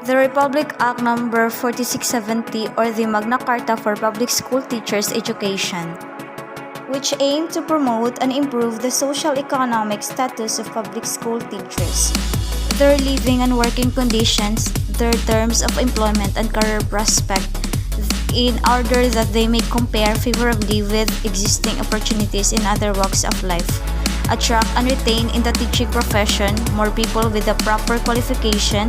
The Republic Act No. 4670 or the Magna Carta for Public School Teachers' Education, which aim to promote and improve the social-economic status of public school teachers, their living and working conditions, their terms of employment and career prospect, in order that they may compare favorably with existing opportunities in other walks of life, attract and retain in the teaching profession more people with the proper qualification,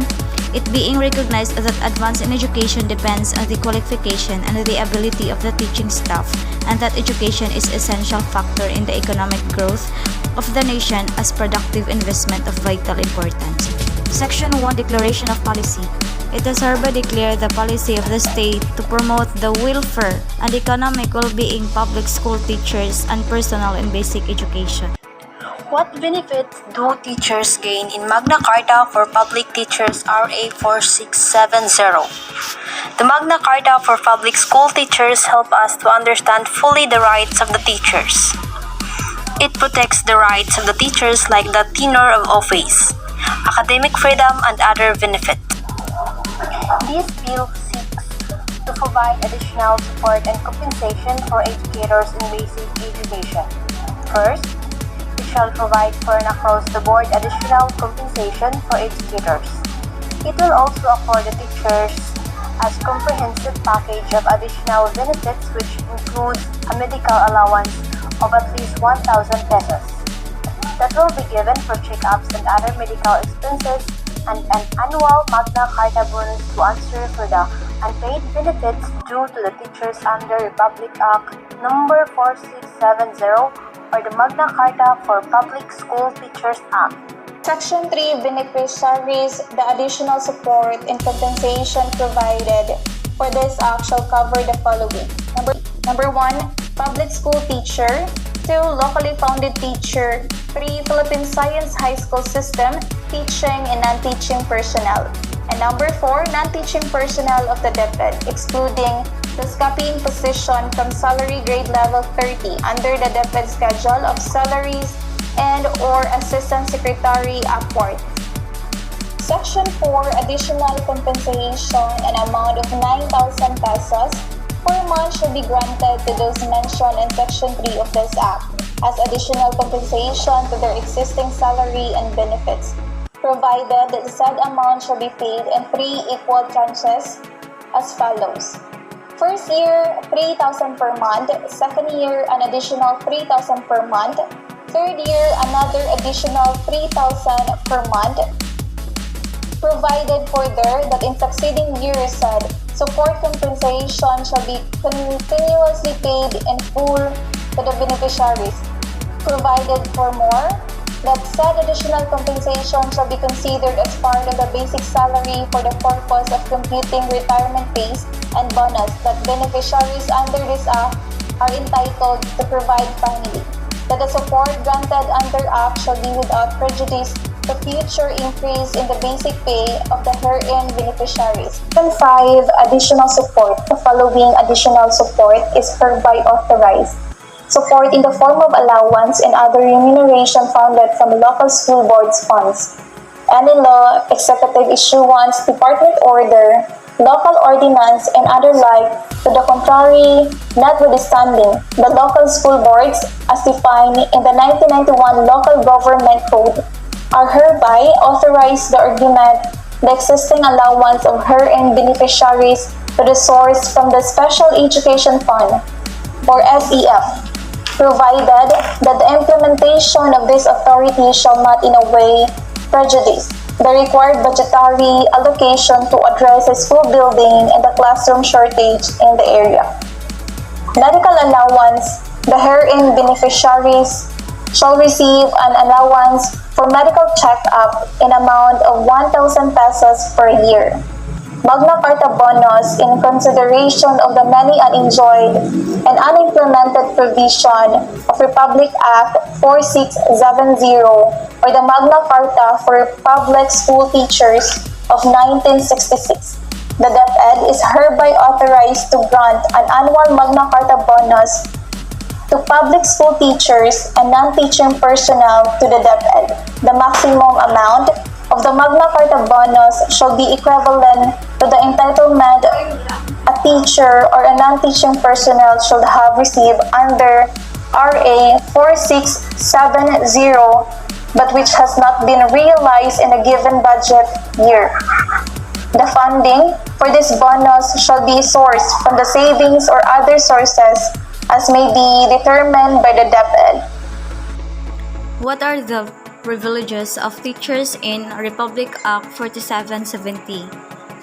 it being recognized that advance in education depends on the qualification and the ability of the teaching staff, and that education is an essential factor in the economic growth of the nation as productive investment of vital importance. Section 1 Declaration of Policy. It does hereby declare the policy of the state to promote the welfare and economic well-being public school teachers and personnel in basic education. What benefits do teachers gain in Magna Carta for Public Teachers RA 4670? The Magna Carta for Public School Teachers help us to understand fully the rights of the teachers. It protects the rights of the teachers like the tenure of office, academic freedom, and other benefits. This bill seeks to provide additional support and compensation for educators in basic education. First, it shall provide for an across-the-board additional compensation for educators. It will also afford the teachers a comprehensive package of additional benefits which includes a medical allowance of at least 1,000 pesos that will be given for checkups and other medical expenses, and an annual Magna Carta bonus to answer for the unpaid benefits due to the teachers under Republic Act No. 4670 or the Magna Carta for Public School Teachers Act. Section 3 Beneficiaries. The additional support and compensation provided for this act shall cover the following. Number 1, public school teacher. 2, locally founded teacher. 3, Philippine Science High School System, teaching and non-teaching personnel. And number 4, non-teaching personnel of the DepEd, excluding the copying position from salary grade level 30 under the DepEd schedule of salaries and or assistant secretary upward. Section 4, additional compensation, an amount of 9,000 pesos per month should be granted to those mentioned in Section 3 of this Act as additional compensation to their existing salary and benefits, provided that the said amount shall be paid in 3 equal tranches as follows. First year, 3,000 per month. Second year, an additional 3,000 per month. Third year, another additional 3,000 per month, provided further that in succeeding years said support compensation shall be continuously paid in full to the beneficiaries, provided for more that said additional compensation shall be considered as part of the basic salary for the purpose of computing retirement pays and bonus that beneficiaries under this act are entitled to provide finally, that the support granted under act shall be without prejudice to future increase in the basic pay of the herein beneficiaries. Section 5, additional support. The following additional support is hereby authorized. Support in the form of allowance and other remuneration founded from local school boards funds. Any law, executive issuance, department order, local ordinance, and other like, to the contrary, notwithstanding, the local school boards, as defined in the 1991 Local Government Code, are hereby authorized to augment the existing allowance of herein beneficiaries to the source from the Special Education Fund, or SEF, provided that the implementation of this authority shall not in a way prejudice the required budgetary allocation to address the school building and the classroom shortage in the area. Medical allowance. The herein beneficiaries shall receive an allowance for medical check-up in amount of 1,000 pesos per year. Magna Carta bonus in consideration of the many unenjoyed and unimplemented provision of Republic Act 4670 or the Magna Carta for Public School Teachers of 1966. The DepEd is hereby authorized to grant an annual Magna Carta bonus to public school teachers and non-teaching personnel to the DepEd. The maximum amount of the Magna Carta bonus shall be equivalent to the entitlement a teacher or a non-teaching personnel should have received under RA 4670, but which has not been realized in a given budget year. The funding for this bonus shall be sourced from the savings or other sources as may be determined by the DepEd. What are the privileges of teachers in Republic Act 4770?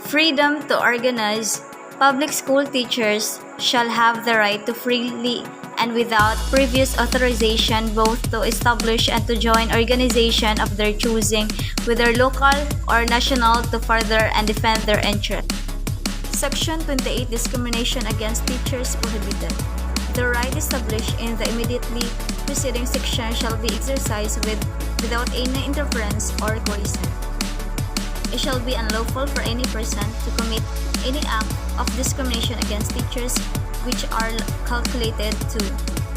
Freedom to organize. Public school teachers shall have the right to freely and without previous authorization both to establish and to join organization of their choosing, whether local or national, to further and defend their interests. Section 28. Discrimination against teachers prohibited. The right established in the immediately preceding section shall be exercised without any interference or coercion. It shall be unlawful for any person to commit any act of discrimination against teachers which are calculated to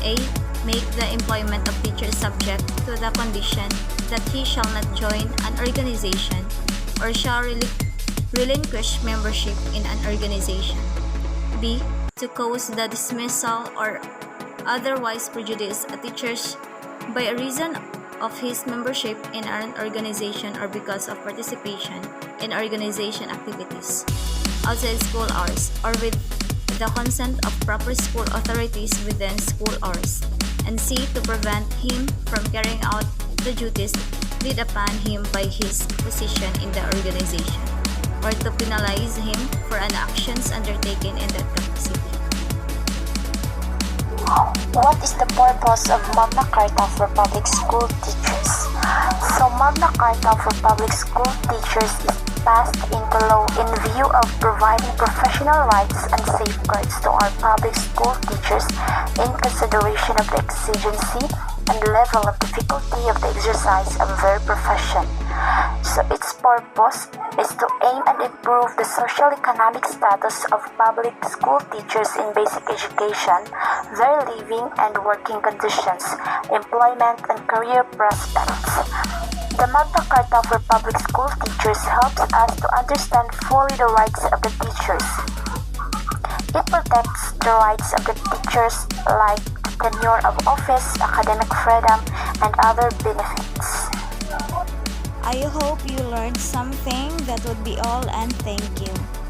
a. Make the employment of teachers subject to the condition that he shall not join an organization or shall relinquish membership in an organization. B. To cause the dismissal or otherwise prejudice a teacher by reason of his membership in an organization or because of participation in organization activities outside school hours or with the consent of proper school authorities within school hours. And C. To prevent him from carrying out the duties laid upon him by his position in the organization, or to penalize him for an actions undertaken in that capacity. What is the purpose of Magna Carta for public school teachers? So Magna Carta for public school teachers is passed into law in view of providing professional rights and safeguards to our public school teachers in consideration of the exigency and level of difficulty of the exercise of their profession. So its purpose is to aim and improve the social-economic status of public school teachers in basic education, their living and working conditions, employment and career prospects. The Magna Carta for public school teachers helps us to understand fully the rights of the teachers. It protects the rights of the teachers like tenure of office, academic freedom, and other benefits. I hope you learned something. That would be all, and thank you.